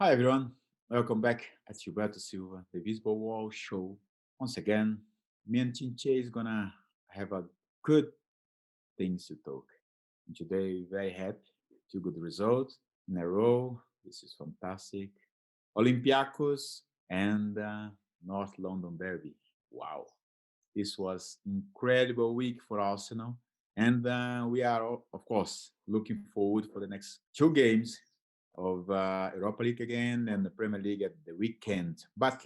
Hi everyone, welcome back at Gilberto Silva, the Visible Wall Show. Once again, me and Chinche is gonna have a good things to talk. And today, very happy, two good results in a row. This is fantastic. Olympiacos and North London Derby. Wow, this was incredible week for Arsenal, and we are of course looking forward for the next two games of Europa League again and the Premier League at the weekend. But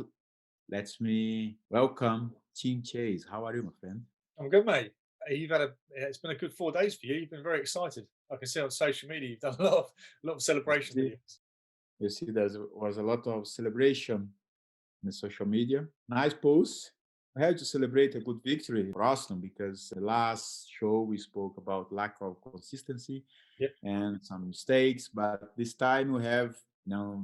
let me welcome Team Chase. How are you, my friend? I'm good, mate. You've had it's been a good 4 days for you. You've been very excited. I can see on social media you've done a lot of You celebration see, videos. you see there was a lot of celebration in the social media. Nice post. I had to celebrate a good victory for Arsenal because the last show we spoke about lack of consistency Yep. and some mistakes, but this time we have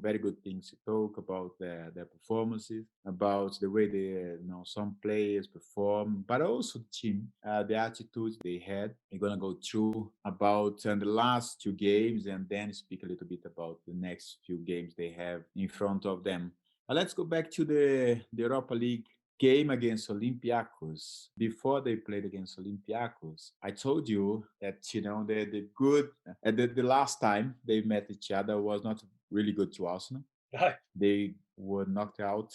very good things to talk about their performances, about the way they some players perform, but also the team, the attitude they had. We're gonna go through about the last two games and then speak a little bit about the next few games they have in front of them. Let's go back to the Europa League game against Olympiacos. Before they played against Olympiacos, I told you that the good the last time they met each other was not really good to Arsenal. No, They were knocked out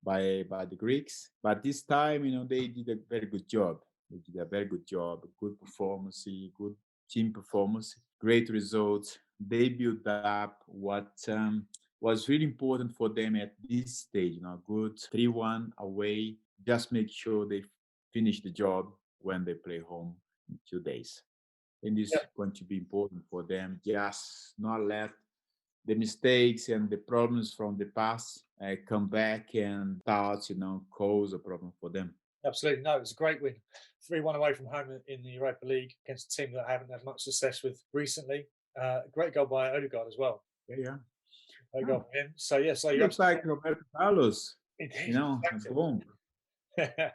by the Greeks, but this time they did a very good job. They did a very good job, good performance, good team performance, great results. They built up what was really important for them at this stage. Good 3-1 away. Just make sure they finish the job when they play home in 2 days. And this yeah, is going to be important for them. Just not let the mistakes and the problems from the past come back and start, cause a problem for them. absolutely. No, it was a great win. 3-1 away from home in the Europa League against a team that I haven't had much success with recently. Great goal by Odegaard as well. Yeah, yeah. Great goal Oh, from him. So, yeah, so it you're looks absolutely like Roberto Carlos, right. Indeed, a exactly. bomb.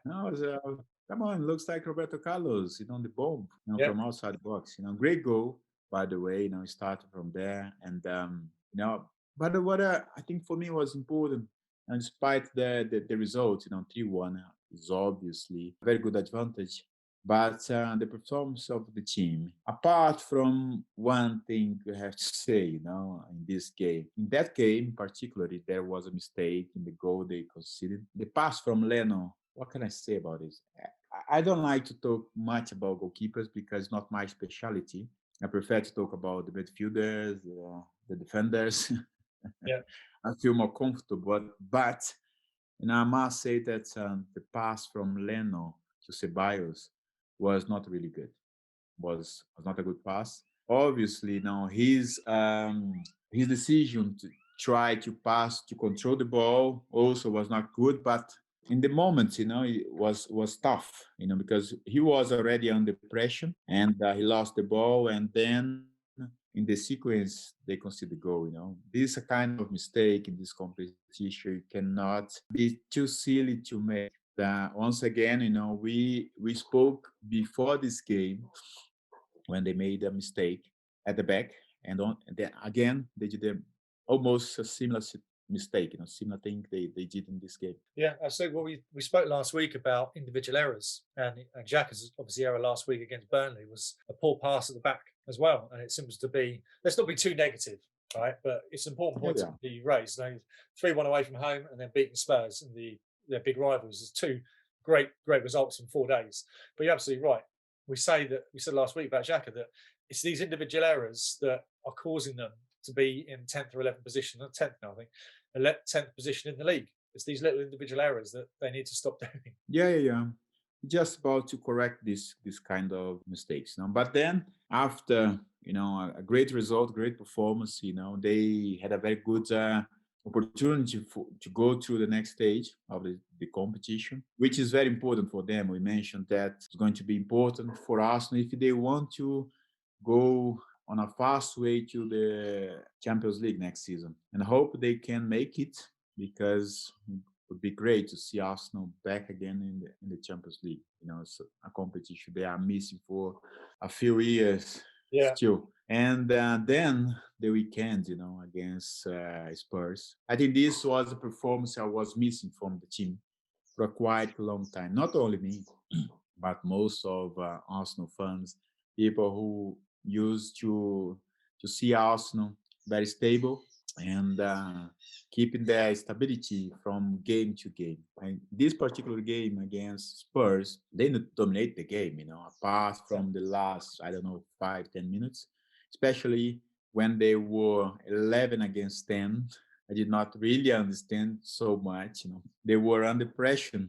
No, come on, looks like Roberto Carlos, the bomb, Yeah, from outside the box. Great goal, by the way. He started from there, and but what I think for me was important, and despite the result, 3-1 is obviously a very good advantage. But the performance of the team, apart from one thing we have to say, in this game, in that game particularly, there was a mistake in the goal they conceded. The pass from Leno, what can I say about this? I don't like to talk much about goalkeepers because it's not my specialty. I prefer to talk about the midfielders, the defenders. yeah, I feel more comfortable. But I must say that the pass from Leno to Ceballos was not really good. Was not a good pass. Obviously, now his decision to try to pass to control the ball also was not good. But in the moment, it was tough, because he was already under pressure and he lost the ball, and then in the sequence they conceded the goal. This is a kind of mistake in this competition. You cannot be too silly to make. Once again, we spoke before this game when they made a mistake at the back, and then again they did almost a similar mistake, similar thing they did in this game. yeah. So, well, we spoke last week about individual errors, and Xhaka's obviously error last week against Burnley was a poor pass at the back as well. And it seems to be, let's not be too negative, right? But it's an important Yeah, point yeah, to raise. 3-1 away from home and then beating Spurs and their big rivals is two great results in 4 days. But you're absolutely right. We said last week about Xhaka that it's these individual errors that are causing them to be in 10th or 11th position, not 10th now, I think, 10th position in the league. It's these little individual errors that they need to stop doing. yeah, yeah, yeah. Just about to correct this kind of mistakes. But then after a great result, great performance, they had a very good opportunity to go through the next stage of the competition, which is very important for them. We mentioned that it's going to be important for Arsenal if they want to go on a fast way to the Champions League next season, and hope they can make it, because it would be great to see Arsenal back again in the Champions League. It's a competition they are missing for a few years. Yeah, still. And then the weekend, against Spurs. I think this was a performance I was missing from the team for a quite long time. Not only me, but most of Arsenal fans, people who used to see Arsenal very stable and keeping their stability from game to game. And this particular game against Spurs, they dominate the game, apart yeah, from the last, I don't know, 5, 10 minutes, especially when they were 11 against 10. I did not really understand so much. They were under pressure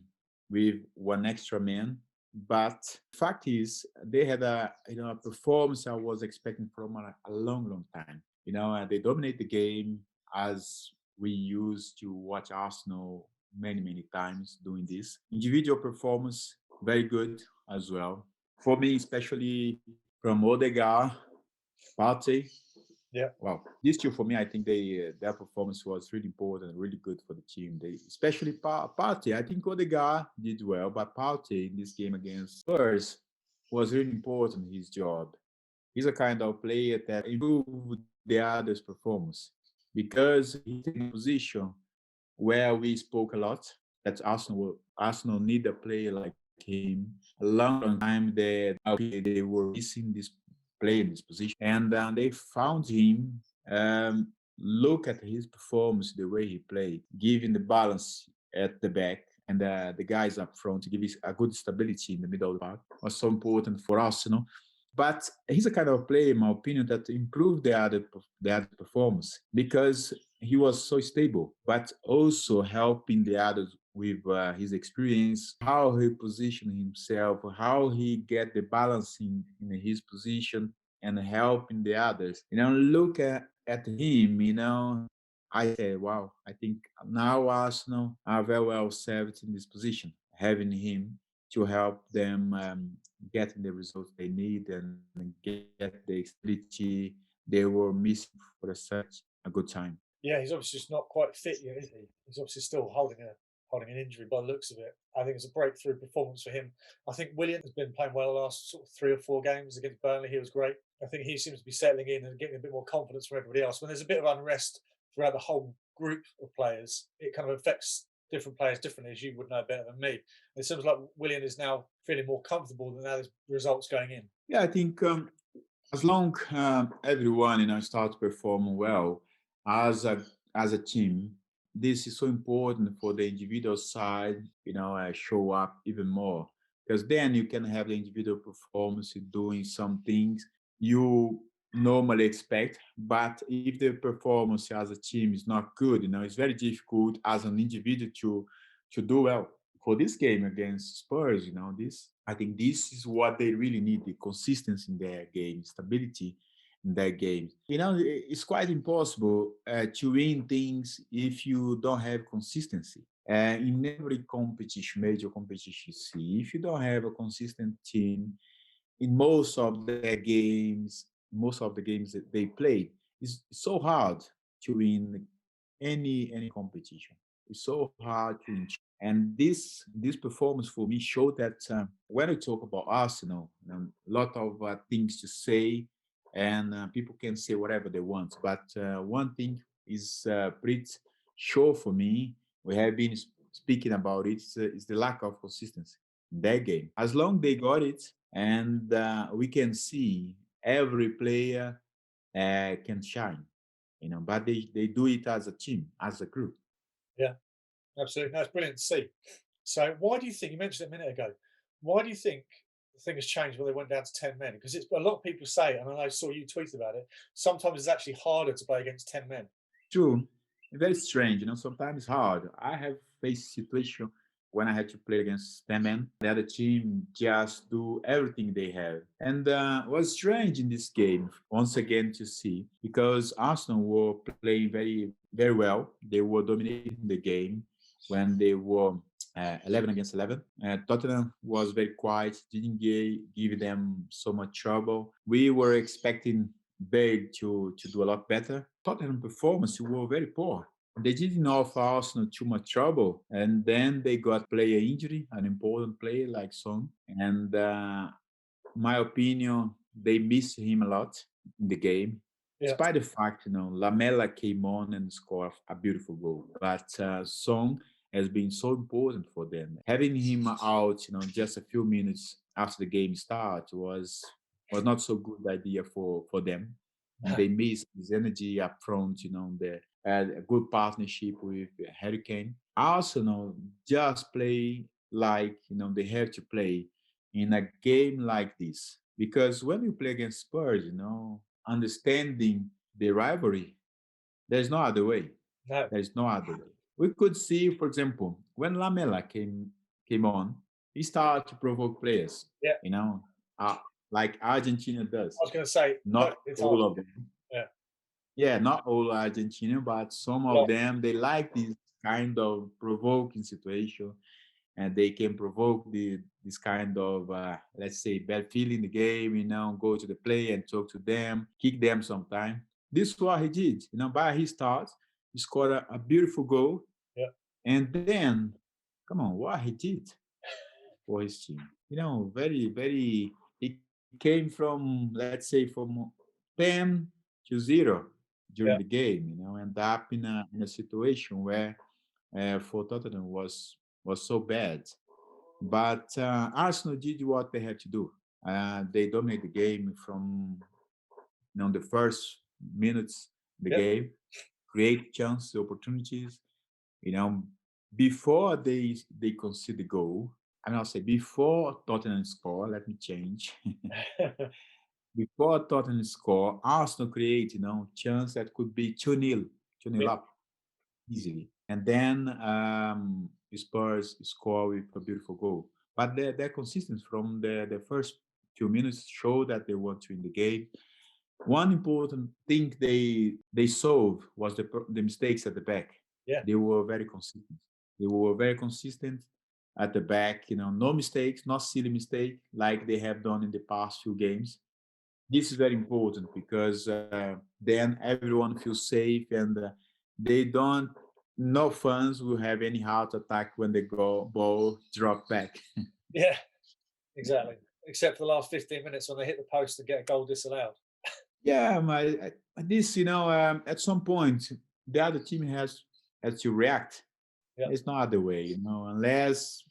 with one extra man, but fact is they had a performance I was expecting from a long, long time. They dominate the game as we used to watch Arsenal many, many times doing this. Individual performance, very good as well. For me, especially from Odegaard, Partey. yeah, Wow, these two for me, I think their performance was really important, really good for the team. They especially Partey. I think Odegaard did well, but Partey in this game against Spurs was really important. His job. He's a kind of player that improved the others' performance because he's in a position where we spoke a lot that Arsenal need a player like him. A long, long time they were missing this player in this position, and they found him. Look at his performance, the way he played, giving the balance at the back and the guys up front to give us a good stability in the middle of the park was so important for us. But he's a kind of player, in my opinion, that improved the other performance because he was so stable, but also helping the others with his experience, how he positioned himself, how he get the balance in his position and helping the others. Look at him, I said, wow, I think now Arsenal are very well served in this position, having him to help them getting the results they need and get the stability they were missing for such a good time. yeah. He's obviously just not quite fit yet, is he? He's obviously still holding an injury by the looks of it. I think it's a breakthrough performance for him. I think Willian has been playing well the last sort of 3 or 4 games against Burnley. He was great. I think he seems to be settling in and getting a bit more confidence from everybody else. When there's a bit of unrest throughout the whole group of players, it kind of affects different players differently, as you would know better than me. And it seems like Willian is now feeling more comfortable than now there's results going in. Yeah, I think as long everyone starts performing well as a team, this is so important for the individual side. Show up even more because then you can have the individual performance doing some things you normally expect. But if the performance as a team is not good, it's very difficult as an individual to do well for this game against Spurs. This I think this is what they really need: the consistency in their game, stability in their games. It's quite impossible to win things if you don't have consistency. In every competition, major competition, you see, if you don't have a consistent team in most of the games that they played, it's so hard to win any competition. It's so hard to win. And this performance for me showed that when we talk about Arsenal, a lot of things to say, and people can say whatever they want. But one thing is pretty sure for me. We have been speaking about it. Is the lack of consistency in their game. As long they got it, and we can see every player can shine. But they do it as a team, as a group. Yeah, absolutely. That's brilliant to see. So, why do you think you mentioned it a minute ago? Why do you think the thing has changed when they went down to 10 men? Because it's a lot of people say, and I saw you tweet about it. Sometimes it's actually harder to play against 10 men. True. Very strange. Sometimes it's hard. I have faced situation when I had to play against 10 men. The other team just do everything they have. And it was strange in this game, once again, to see, because Arsenal were playing very, very well. They were dominating the game when they were 11 against 11. Tottenham was very quiet, didn't give them so much trouble. We were expecting Bale to do a lot better. Tottenham performance were very poor. They didn't offer Arsenal too much trouble, and then they got player injury, an important player like Son. And my opinion, they miss him a lot in the game. Yeah. Despite the fact, Lamela came on and scored a beautiful goal, but Song has been so important for them. Having him out, just a few minutes after the game start was not so good idea for them, and they missed his energy up front. They had a good partnership with Hurricane. Also, just play like they have to play in a game like this, because when you play against Spurs, understanding the rivalry, there's no other way. No. There's no other way. We could see, for example, when Lamela came on, he started to provoke players, Yeah. uh, like Argentina does. I was going to say, Not it's all hard. of them. Yeah. Yeah, not all Argentina, but some Yeah. of them, they like this kind of provoking situation, and they can provoke this kind of let's say bad feeling in the game, go to the play and talk to them, kick them sometime. This is what he did. By his start, he scored a beautiful goal, Yeah. and then come on, what he did for his team. Very, very, he came from, let's say, from 10-0 during Yeah. the game, end up in a situation where for Tottenham was so bad. But Arsenal did what they had to do. They dominated the game from the first minutes of the Yeah. game, create chances, opportunities. You know, before they concede the goal, and I'll say before Tottenham score. Let me change. Before Tottenham score, Arsenal create chance that could be 2-0, 2-0 Yeah. up easily, and then Spurs score with a beautiful goal. But their consistency from the first few minutes show that they want to win the game. One important thing they solved was the mistakes at the back. Yeah. They were very consistent. They were very consistent at the back. No mistakes, not silly mistake like they have done in the past few games. This is very important because then everyone feels safe, and they don't. No fans will have any heart attack when the ball drop back. Yeah. Exactly. Except for the last 15 minutes when they hit the post and get a goal disallowed. Yeah, this at some point the other team has to react. Yeah. It's not the way, unless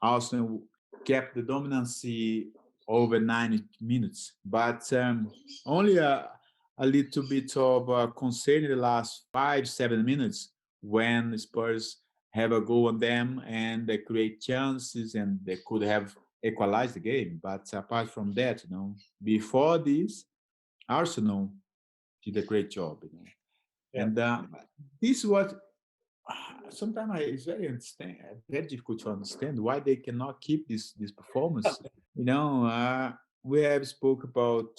Arsenal kept the dominancy over 90 minutes, but only a little bit of concern in the last 5-7 minutes when Spurs have a goal on them and they create chances and they could have equalized the game. But apart from that, before this, Arsenal did a great job, Yeah. and this is what sometimes it's very difficult to understand why they cannot keep this performance. We have spoke about,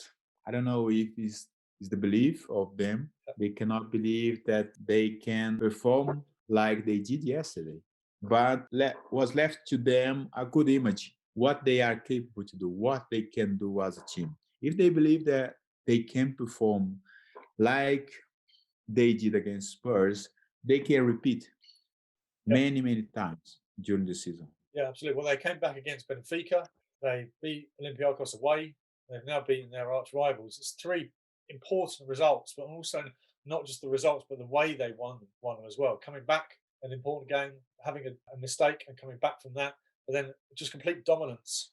I don't know if it's the belief of them. They cannot believe that they can perform like they did yesterday, but was left to them a good image, what they are capable to do, what they can do as a team. If they believe that they can perform like they did against Spurs, they can repeat Yeah. many, many times during the season. Yeah, absolutely. Well, they came back against Benfica. They beat Olympiacos away. They've now beaten their arch rivals. It's three important results, but also not just the results, but the way they won them as well. Coming back an important game, having a mistake and coming back from that, but then just complete dominance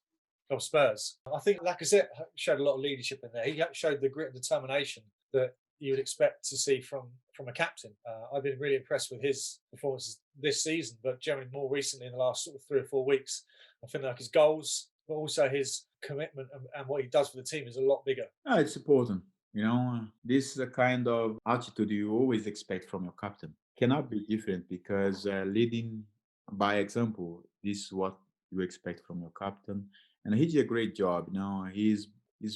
of Spurs. I think Lacazette showed a lot of leadership in there. He showed the grit and determination that you would expect to see from a captain. I've been really impressed with his performances this season, but generally more recently in the last sort of 3 or 4 weeks, I feel like his goals, but also his commitment and what he does for the team is a lot bigger. It's important. This is a kind of attitude you always expect from your captain. Cannot be different because leading by example, this is what you expect from your captain. And he did a great job. He's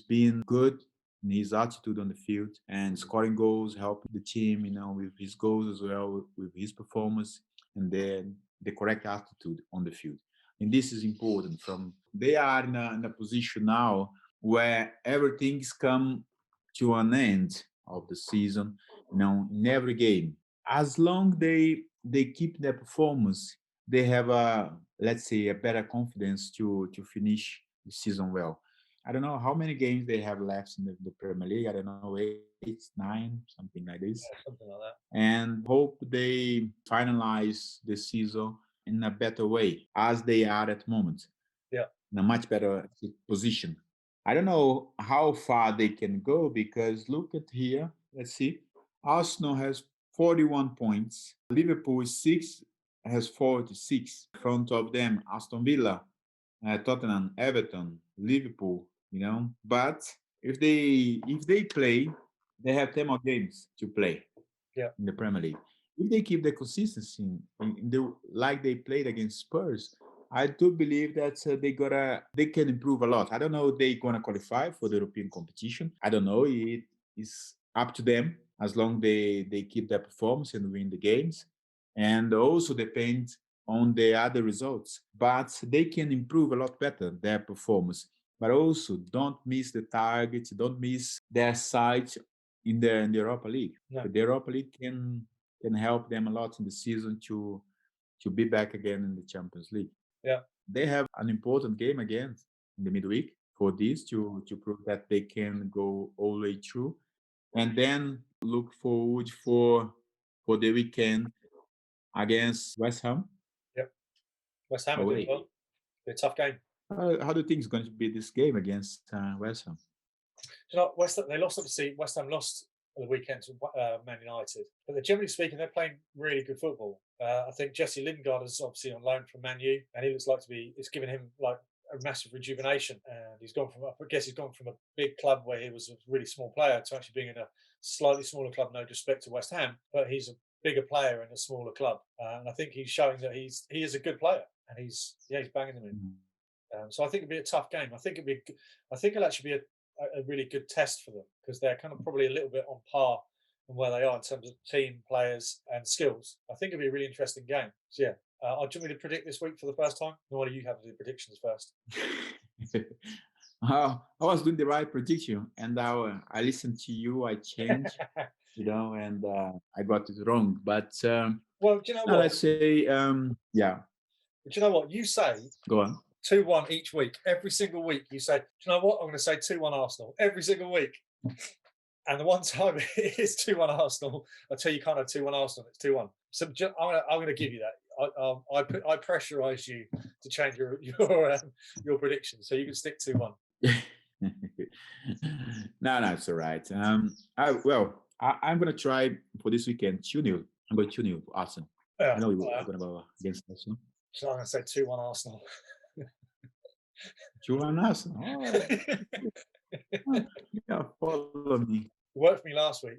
been good in his attitude on the field and scoring goals, helping the team, with his goals as well, with his performance, and then the correct attitude on the field. And this is important. They are in a position now where everything's come to an end of the season, in every game. As long they keep their performance, they have a, let's say, a better confidence to finish the season well. I don't know how many games they have left in the Premier League. I don't know, 8, 9, something like this. Yeah, something like that. And hope they finalize the season in a better way as they are at the moment, Yeah. in a much better position. I don't know how far they can go because look at here. Let's see. Arsenal has 41 points. Liverpool is 6, has 46. In front of them, Aston Villa, Tottenham, Everton, Liverpool. But if they play, they have 10 more games to play. Yeah. In the Premier League. If they keep the consistency like they played against Spurs, I do believe that they can improve a lot. I don't know if they're gonna qualify for the European competition. I don't know. It is up to them as long they keep their performance and win the games, and also depends on the other results. But they can improve a lot better their performance. But also don't miss the target. Don't miss their sight in the Europa League. No. The Europa League can help them a lot in the season to be back again in the Champions League. Yeah. They have an important game again in the midweek for this to prove that they can go all the way through, and then look forward for the weekend against West Ham Yep. West Ham are doing away. well. Be a tough game. How do you think it's going to be this game against West Ham? You know, West Ham, they lost, obviously. West Ham lost on the weekend to Man United, but generally speaking, they're playing really good football. I think Jesse Lingard is obviously on loan from Man U, and he looks like it's given him like a massive rejuvenation. And he's gone from, I guess, he's gone from a big club where he was a really small player to actually being in a slightly smaller club. No disrespect to West Ham, but he's a bigger player in a smaller club, and I think he's showing that he is a good player, and he's banging them in. So I think it'd be a tough game. I think it'll actually be a really good test for them because they're kind of probably a little bit on par from where they are in terms of team, players, and skills. I think it'll be a really interesting game. So yeah, do you want me to predict this week for the first time? Or do you have to do predictions first? I was doing the right prediction, and I listened to you. I changed, and I got it wrong. But well, do you know now what? let's say, yeah. But do you know what you say? Go on. 2-1 each week. Every single week you say, do you know what? I'm going to say 2-1 Arsenal every single week. And the one time it is 2-1 Arsenal, I tell you can't have 2-1 Arsenal. It's 2-1. So I'm going to give you that. I pressurise you to change your prediction, so you can stick 2-1. No, it's all right. I'm going to try for this weekend 2-0. I'm going 2-0 for Arsenal. I know you're going to go against Arsenal. So I'm going to say 2-1 Arsenal. 2-1 Arsenal. Oh. Yeah, follow me. It worked for me last week.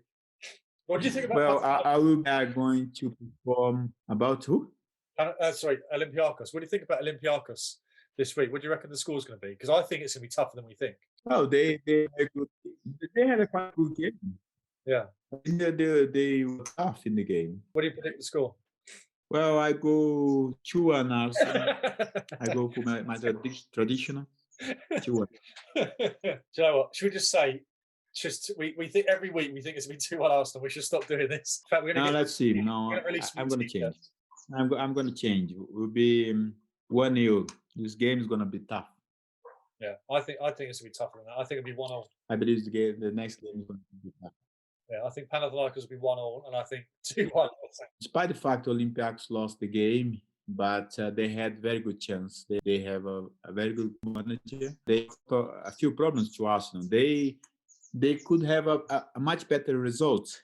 What do you think about? Well, I will be going to perform about who? Sorry, Olympiacos. What do you think about Olympiacos this week? What do you reckon the score's going to be? Because I think it's going to be tougher than we think. Oh, they had a quite good game. Yeah. They were tough in the game. What do you predict the score? Well, I go 2-1 Arsenal. I go for my traditional 2-1. Do you know what? Should we just say, we think every week we think it's going to be 2-1 Arsenal. We should stop doing this. In fact, we're going to let's see. No, I'm going to change. I'm going to change. It will be 1-0. This game is going to be tough. Yeah, I think it's going to be tougher than that. I think it'll be 1-0. I believe the next game is going to be tough. Yeah, I think Panathinaikos will be 1-0, and I think 2-1. Despite the fact Olympiacos lost the game, but they had very good chance. They have a very good manager. They got a few problems to Arsenal. They could have a much better result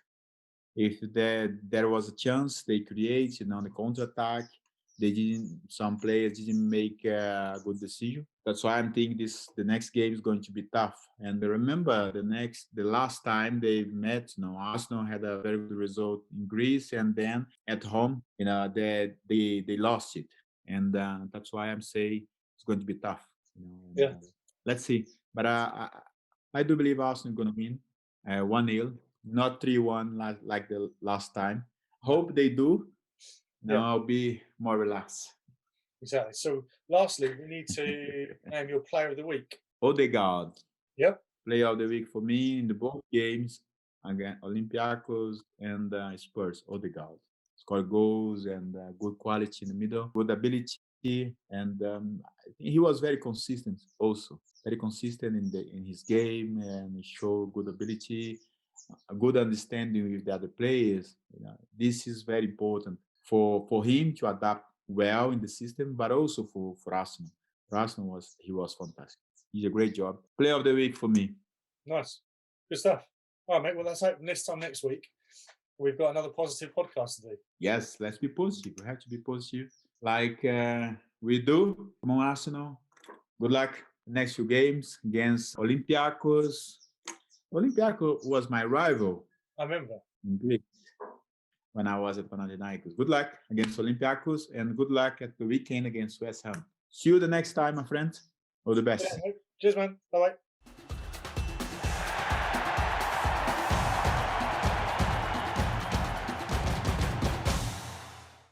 if there was a chance. They create, the counter-attack. Some players didn't make a good decision. That's why I'm thinking the next game is going to be tough. And remember, the last time they met, Arsenal had a very good result in Greece, and then at home, they lost it. And that's why I'm saying it's going to be tough. Yeah. Let's see. But I do believe Arsenal is going to win 1-0, not 3-1 like the last time. Hope they do. Now I'll be more relaxed. Exactly. So, lastly, we need to name your player of the week. Odegaard. Yep. Player of the week for me in the both games against Olympiacos and Spurs. Odegaard scored goals and good quality in the middle, good ability. and he was very consistent also, very consistent in his game, and he showed good ability, a good understanding with the other players. This is very important for him to adapt well in the system, but also for Arsenal. For Arsenal was fantastic. He did a great job. Player of the week for me. Nice, good stuff. All right, mate. Well, let's hope this time next week we've got another positive podcast to do. Yes, let's be positive. We have to be positive, like we do. Come on, Arsenal. Good luck next few games against Olympiacos. Olympiacos was my rival. I remember. In Greece when I was at Panathinaikos. Good luck against Olympiacos, and good luck at the weekend against West Ham. See you the next time, my friend. All the best. Yeah, cheers, man. Bye-bye.